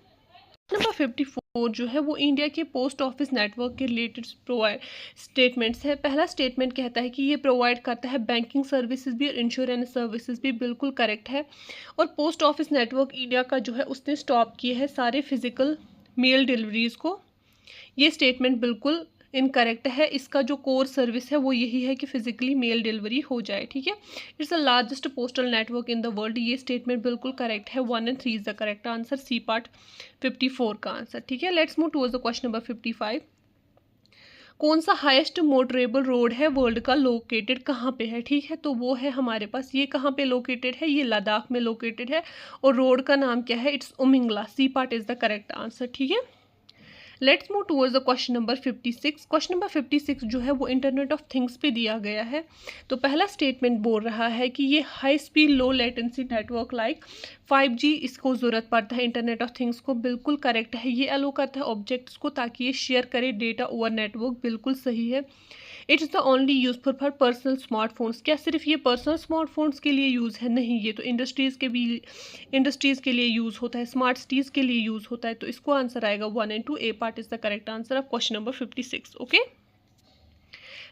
Number 54 जो है वो इंडिया के पोस्ट ऑफिस नेटवर्क के रिलेटेड प्रोवाइड स्टेटमेंट्स है। पहला स्टेटमेंट कहता है कि ये प्रोवाइड करता है बैंकिंग सर्विसेज भी और इंश्योरेंस सर्विसेज भी, बिल्कुल करेक्ट है। और पोस्ट ऑफिस नेटवर्क इंडिया का जो है उसने स्टॉप किए हैं सारे फिजिकल मेल डिलीवरीज को, ये स्टेटमेंट बिल्कुल इनकरेक्ट है। इसका जो कोर सर्विस है वो यही है कि फिजिकली मेल डिलीवरी हो जाए, ठीक है। It's the largest postal network in the world, ये स्टेटमेंट बिल्कुल करेक्ट है। 1 and 3 is the correct answer, C part 54 का आंसर, ठीक है। Let's move towards the question number 55। कौन सा हाईएस्ट मोटरेबल रोड है वर्ल्ड का, लोकेटेड कहाँ पे है, ठीक है। तो वो है हमारे पास, ये कहाँ पे लोकेटेड है, ये लद्दाख में लोकेटेड है। और रोड का नाम क्या है, it's Umingla, C part is the correct answer, ठीक है। Let's move towards the question number 56। Question number 56 जो है वो इंटरनेट ऑफ थिंग्स पे दिया गया है। तो पहला स्टेटमेंट बोल रहा है कि ये high speed low latency network like 5G इसको ज़रूरत पड़ता है इंटरनेट ऑफ थिंग्स को, बिल्कुल करेक्ट है। ये अलो करता है ऑब्जेक्ट्स को ताकि ये शेयर करे डेटा ओवर नेटवर्क, बिल्कुल सही है। It's the only useful for personal smartphones, क्या सिर्फ ये पर्सनल स्मार्टफोन्स के लिए यूज़ है, नहीं, ये तो इंडस्ट्रीज़ के लिए यूज़ होता है, स्मार्ट सिटीज़ के लिए यूज़ होता है। तो इसको आंसर आएगा 1 and 2, A part is the correct answer of question number 56, okay.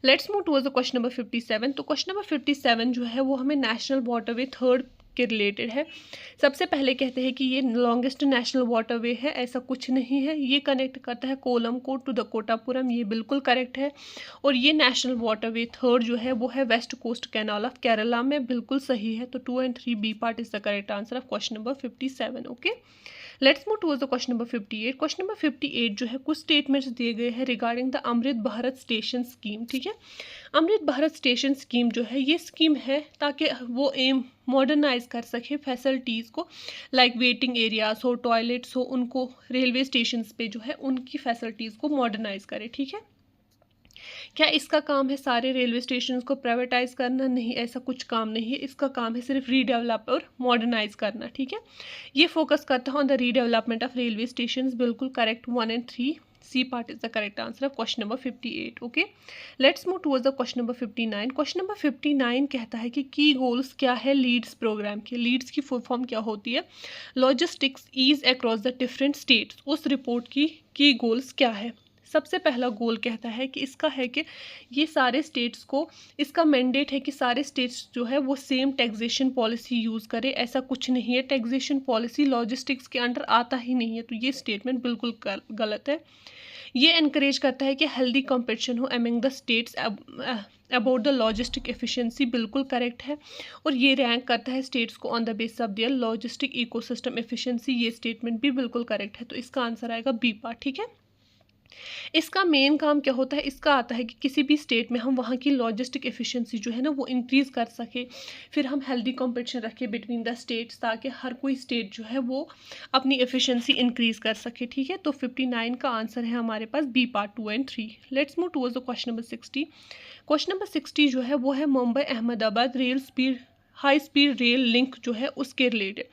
Let's move towards the question number 57। तो क्वेश्चन नंबर 57 जो है वो हमें नेशनल वाटरवे थर्ड के रिलेटेड है। सबसे पहले कहते हैं कि ये लॉन्गेस्ट नेशनल वाटरवे है, ऐसा कुछ नहीं है। ये कनेक्ट करता है कोलम को टू द कोटापुरम, ये बिल्कुल करेक्ट है। और ये नेशनल वाटरवे थर्ड जो है वो है west coast canal of Kerala में, बिल्कुल सही है। तो 2 and 3 B part is the correct answer of question number 57, okay. Let's move towards the question number 58। Question number 58 जो है कुछ स्टेटमेंट्स दिए गए हैं regarding the Amrit Bharat station scheme, ठीक है। अमृत भारत स्टेशन स्कीम जो है ये स्कीम है ताकि वो एम मॉडर्नाइज कर सके फैसिलिटीज़ को, लाइक वेटिंग एरियाज हो, टॉयलेट्स हो, उनको रेलवे स्टेशन पे जो है उनकी फैसिलिटीज़ को मॉडर्नाइज करे, ठीक है। क्या इसका काम है सारे रेलवे स्टेशन को प्राइवेटाइज करना, नहीं, ऐसा कुछ काम नहीं है। इसका काम है सिर्फ रीडेवलप और मॉडर्नाइज करना, ठीक है। ये फोकस करता है on the redevelopment of railway station, बिल्कुल correct. 1 and 3 C part is the correct answer of question number 58, okay. Let's move towards the question number 59। Question number 59 कहता है कि की गोल्स क्या है लीड्स प्रोग्राम के। लीड्स की फुल फॉर्म क्या होती है, logistics ease across the different states, उस रिपोर्ट की गोल्स क्या है। सबसे पहला गोल कहता है कि इसका है कि ये सारे स्टेट्स को, इसका मैंडेट है कि सारे स्टेट्स जो है वो सेम टैक्सेशन पॉलिसी यूज़ करे, ऐसा कुछ नहीं है। टैक्सेशन पॉलिसी लॉजिस्टिक्स के अंडर आता ही नहीं है, तो ये स्टेटमेंट बिल्कुल गलत है। ये एनकरेज करता है कि हेल्दी कंपटीशन हो among the states about the logistic efficiency, बिल्कुल करेक्ट है। और ये रैंक करता है स्टेट्स को on the base of their logistic ecosystem efficiency, ये स्टेटमेंट भी बिल्कुल करेक्ट है। तो इसका आंसर आएगा बी पार्ट, ठीक है। इसका मेन काम क्या होता है, इसका आता है कि किसी भी स्टेट में हम वहाँ की लॉजिस्टिक एफिशिएंसी जो है ना वो इंक्रीज़ कर सके, फिर हम हेल्दी कंपटीशन रखें बिटवीन द स्टेट्स ताकि हर कोई स्टेट जो है वो अपनी एफिशिएंसी इंक्रीज़ कर सके, ठीक है। तो 59 का आंसर है हमारे पास B part 2 and 3। Let's move towards the question number 60। Question number 60 जो है वो है Mumbai Ahmedabad high speed rail link जो है उसके रिलेटेड।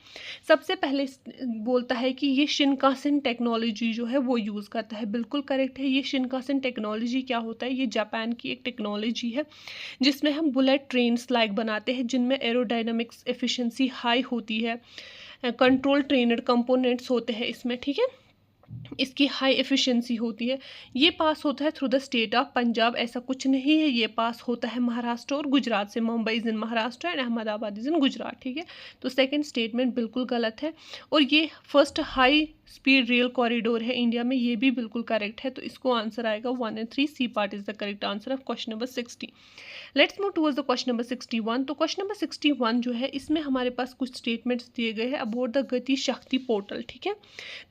सबसे पहले बोलता है कि ये शिनकानसेन टेक्नोलॉजी जो है वो यूज़ करता है, बिल्कुल करेक्ट है। ये शिनकानसेन टेक्नोलॉजी क्या होता है, ये जापान की एक टेक्नोलॉजी है जिसमें हम बुलेट ट्रेन्स लाइक बनाते हैं जिनमें एरोडायनामिक्स एफिशिएंसी हाई होती है, कंट्रोल ट्रेनड कंपोनेंट्स होते हैं इसमें, ठीक है। इसकी हाई एफिशिएंसी होती है। ये पास होता है through the state of Punjab, ऐसा कुछ नहीं है। ये पास होता है महाराष्ट्र और गुजरात से। Mumbai is in Maharashtra and Ahmedabad is in Gujarat, ठीक है। तो सेकंड स्टेटमेंट बिल्कुल गलत है। और ये first high speed rail corridor है इंडिया में, ये भी बिल्कुल करेक्ट है। तो इसको आंसर आएगा 1 and 3, C part is the correct answer of question number 60। Let's move towards the question number 61। तो क्वेश्चन नंबर 61 जो है, इसमें हमारे पास कुछ स्टेटमेंट्स दिए गए हैं अबाउट द गति शक्ति पोर्टल, ठीक है।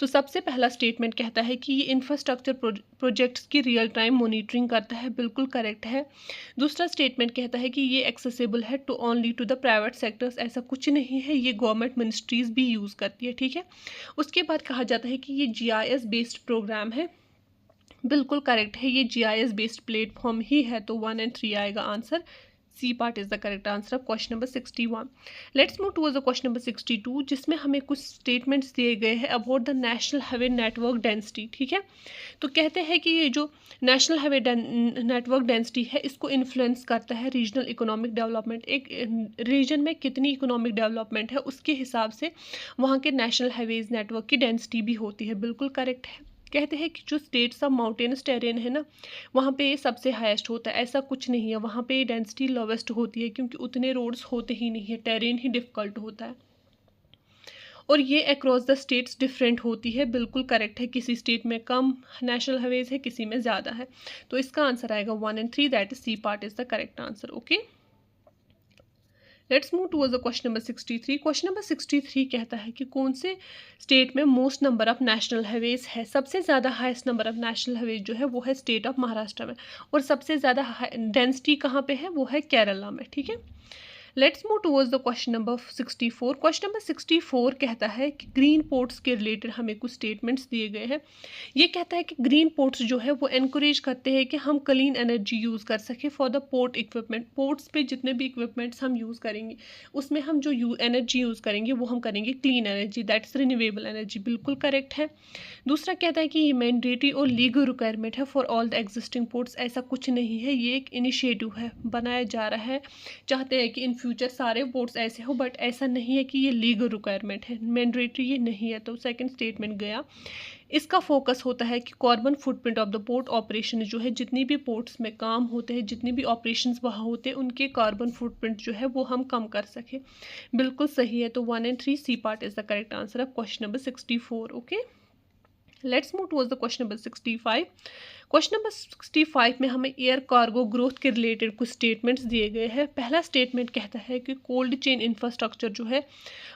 तो सबसे पहला स्टेटमेंट कहता है कि ये इंफ्रास्ट्रक्चर प्रोजेक्ट्स की रियल टाइम मॉनिटरिंग करता है, बिल्कुल करेक्ट है। दूसरा स्टेटमेंट कहता है कि ये एक्सेसिबल है to only to the private sectors, ऐसा कुछ नहीं है, ये गवर्नमेंट मिनिस्ट्रीज भी यूज़ करती है, ठीक है। उसके बाद कहा जाता है कि ये GIS बेस्ड प्रोग्राम है, बिल्कुल करेक्ट है, ये GIS बेस्ड प्लेटफॉर्म ही है। तो 1 and 3 आएगा answer, C part is the correct answer of question number 61। Let's move towards the question number 62, जिसमें हमें कुछ स्टेटमेंट्स दिए गए हैं about the national highway network density, ठीक है। तो कहते हैं कि ये जो नेशनल हाईवे नेटवर्क डेंसिटी है, इसको इन्फ्लुएंस करता है रीजनल इकोनॉमिक डेवलपमेंट। एक रीजन में कितनी इकोनॉमिक डेवलपमेंट है, उसके हिसाब से वहाँ के नेशनल हाईवेज नेटवर्क की डेंसिटी भी होती है, बिल्कुल करेक्ट है। कहते हैं कि जो स्टेट्स ऑफ माउंटेनस टेरेन है ना, वहाँ पे ये सबसे हाईएस्ट होता है, ऐसा कुछ नहीं है। वहाँ पे डेंसिटी लोवेस्ट होती है क्योंकि उतने रोड्स होते ही नहीं है, टेरेन ही डिफ़िकल्ट होता है। और ये अक्रॉस द स्टेट्स डिफरेंट होती है, बिल्कुल करेक्ट है। किसी स्टेट में कम नेशनल हाईवेज है, किसी में ज़्यादा है। तो इसका आंसर आएगा 1 and 3, that is C part is the correct answer, okay. Let's move towards the question number 63। Question number 63 कहता है कि कौन से स्टेट में most number of national highways है। सबसे ज़्यादा highest number of national highways जो है वो है स्टेट ऑफ महाराष्ट्र में, और सबसे ज़्यादा डेंसिटी कहाँ पे है, वो है केरला में, ठीक है। Let's move towards the question number 64। Question number 64 कहता है कि ग्रीन पोर्ट्स के रिलेटेड हमें कुछ स्टेटमेंट्स दिए गए हैं। ये कहता है कि ग्रीन पोर्ट्स जो है वो एनकरेज करते हैं कि हम क्लीन एनर्जी यूज़ कर सकें for the port equipment. Ports पे जितने भी इक्विपमेंट्स हम यूज़ करेंगे, उसमें हम जो एनर्जी यूज़ करेंगे वो हम करेंगे clean energy, that's renewable energy, बिल्कुल करेक्ट है। दूसरा कहता है कि ये मैंडेटरी और लीगल रिक्वायरमेंट है for all the existing ports, ऐसा कुछ नहीं है, ये एक इनिशिएटिव है, बनाया जा रहा है। चाहते हैं कि इन फ्यूचर सारे पोर्ट्स ऐसे हो, बट ऐसा नहीं है कि ये लीगल रिक्वायरमेंट है, मैंडेटरी ये नहीं है। तो सेकंड स्टेटमेंट गया। इसका फोकस होता है कि carbon footprint of the port operation जो है, जितनी भी पोर्ट्स में काम होते हैं, जितनी भी ऑपरेशंस वहाँ होते हैं, उनके कार्बन फुटप्रिंट जो है वो हम कम कर सकें, बिल्कुल सही है। तो 1 and 3, C part is the correct answer of question number 64, okay. Let's move towards the question number 65। Question number 65 में हमें एयर कार्गो ग्रोथ के रिलेटेड कुछ स्टेटमेंट्स दिए गए हैं। पहला स्टेटमेंट कहता है कि कोल्ड चेन इंफ्रास्ट्रक्चर जो है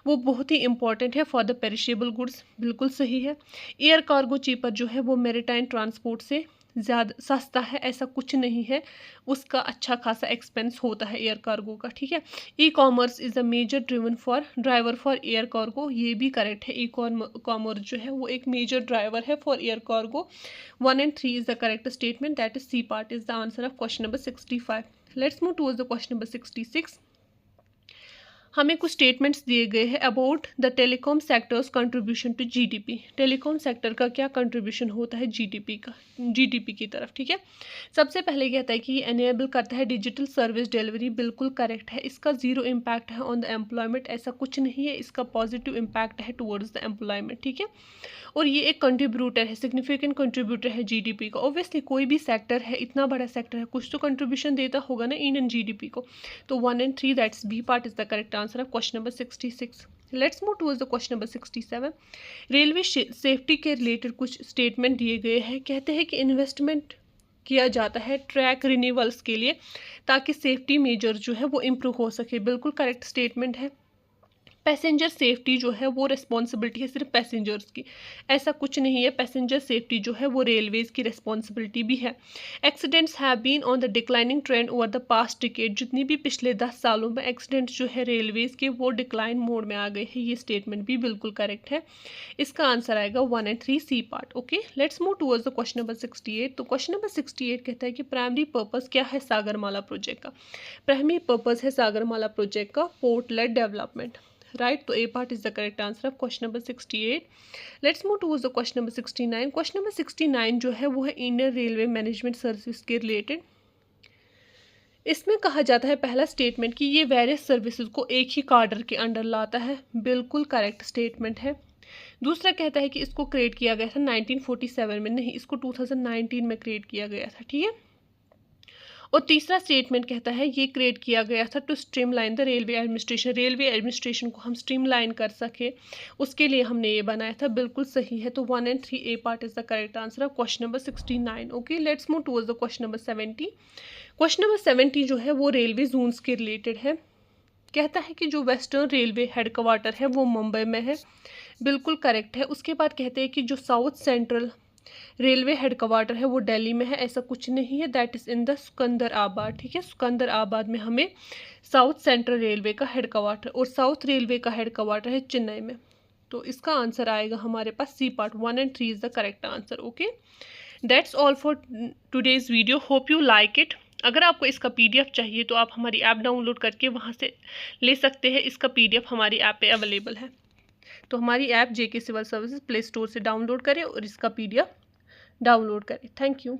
वो बहुत ही इंपॉर्टेंट है फॉर द पेरिशेबल गुड्स, बिल्कुल सही है। एयर कार्गो चीपर जो है वो मैरीटाइम ट्रांसपोर्ट से ज़्यादा सस्ता है, ऐसा कुछ नहीं है, उसका अच्छा खासा एक्सपेंस होता है एयर कार्गो का, ठीक है। E commerce is a major driver for air cargo, ये भी करेक्ट है। ई कॉमर्स जो है वो एक मेजर ड्राइवर है for air cargo. 1 and 3 is the correct statement, that is C part is the answer of question number 65. Let's move towards the question number 66. हमें कुछ स्टेटमेंट्स दिए गए हैं about the telecom sector's contribution to GDP. Telecom sector का क्या contribution होता है GDP की तरफ, ठीक है। सबसे पहले कहता है कि ये एनेबल करता है डिजिटल सर्विस डिलीवरी, बिल्कुल करेक्ट है। इसका जीरो इम्पैक्ट है ऑन द एम्प्लॉयमेंट, ऐसा कुछ नहीं है, इसका पॉजिटिव इम्पैक्ट है टुवर्ड्स द एम्प्लॉयमेंट, ठीक है। और ये एक कंट्रीब्यूटर है, सिग्निफिकेंट कंट्रीब्यूटर है जीडीपी का। ऑब्वियसली कोई भी सेक्टर है, इतना बड़ा सेक्टर है, कुछ तो कंट्रीब्यूशन देता होगा ना इंडियन जीडीपी को। तो 1 and 3, that's B part is the correct answer of question number 66। Let's move towards the question number 67। Railway safety के रिलेटेड कुछ स्टेटमेंट दिए गए हैं। कहते हैं कि इन्वेस्टमेंट किया जाता है ट्रैक रिन्यूअल्स के लिए, ताकि सेफ्टी मेजर जो है वो इम्प्रूव हो सके, बिल्कुल करेक्ट स्टेटमेंट है। पैसेंजर सेफ्टी जो है वो रिस्पॉन्सिबिलिटी है सिर्फ पैसेंजर्स की, ऐसा कुछ नहीं है। पैसेंजर सेफ्टी जो है वो रेलवेज़ की रिस्पॉन्सिबिलिटी भी है। Accidents have been on the declining trend over the past decade, जितनी भी पिछले 10 सालों में एक्सीडेंट्स जो है रेलवेज़ के वो डिक्लाइन मोड में आ गए हैं, ये स्टेटमेंट भी बिल्कुल करेक्ट है। इसका आंसर आएगा 1 and 3, C part, okay. Let's move towards the question number 68। तो क्वेश्चन नंबर 68 कहता है कि प्राइमरी पर्पज़ क्या है सागरमाला प्रोजेक्ट का। प्राइमरी पर्पज़ है सागरमाला प्रोजेक्ट का पोर्ट लेड डेवलपमेंट, राइट। तो A part is the correct answer of question number 68। Let's move towards the question number 69। Question number 69 जो है वो है इंडियन रेलवे मैनेजमेंट सर्विस के रिलेटेड। इसमें कहा जाता है पहला स्टेटमेंट कि ये वेरियस सर्विसेज को एक ही कार्डर के अंडर लाता है, बिल्कुल करेक्ट स्टेटमेंट है। दूसरा कहता है कि इसको क्रिएट किया गया था 1947 में, नहीं इसको 2019 में क्रिएट किया गया था, ठीक है। और तीसरा स्टेटमेंट कहता है ये क्रिएट किया गया था to streamline the railway administration, railway administration को हम स्ट्रीमलाइन कर सके उसके लिए हमने ये बनाया था। बिल्कुल सही है। तो 1 and 3 A part is the correct answer of question number 69। Okay, let's move towards the question number 70। Question number 70 जो है वो रेलवे जोन्स के रिलेटेड है। कहता है कि जो वेस्टर्न रेलवे हेडक्वार्टर है वो मुंबई में है। बिल्कुल करेक्ट है। उसके बाद कहते हैं कि जो साउथ सेंट्रल रेलवे हेडक्वार्टर है वो दिल्ली में है, ऐसा कुछ नहीं है, that is in the Secunderabad, ठीक है। सिकंदराबाद में हमें साउथ सेंट्रल रेलवे का हेडक्वार्टर, और साउथ रेलवे का हेडक्वार्टर है चेन्नई में। तो इसका आंसर आएगा हमारे पास C part. 1 and 3 is the correct answer. Okay, that's all for today's video, hope you like it. अगर आपको इसका PDF चाहिए तो आप हमारी ऐप डाउनलोड करके वहाँ से ले सकते हैं। इसका PDF हमारी ऐप पे अवेलेबल है। तो हमारी app JK civil services play store से डाउनलोड करें और इसका PDF डाउनलोड करें। Thank you.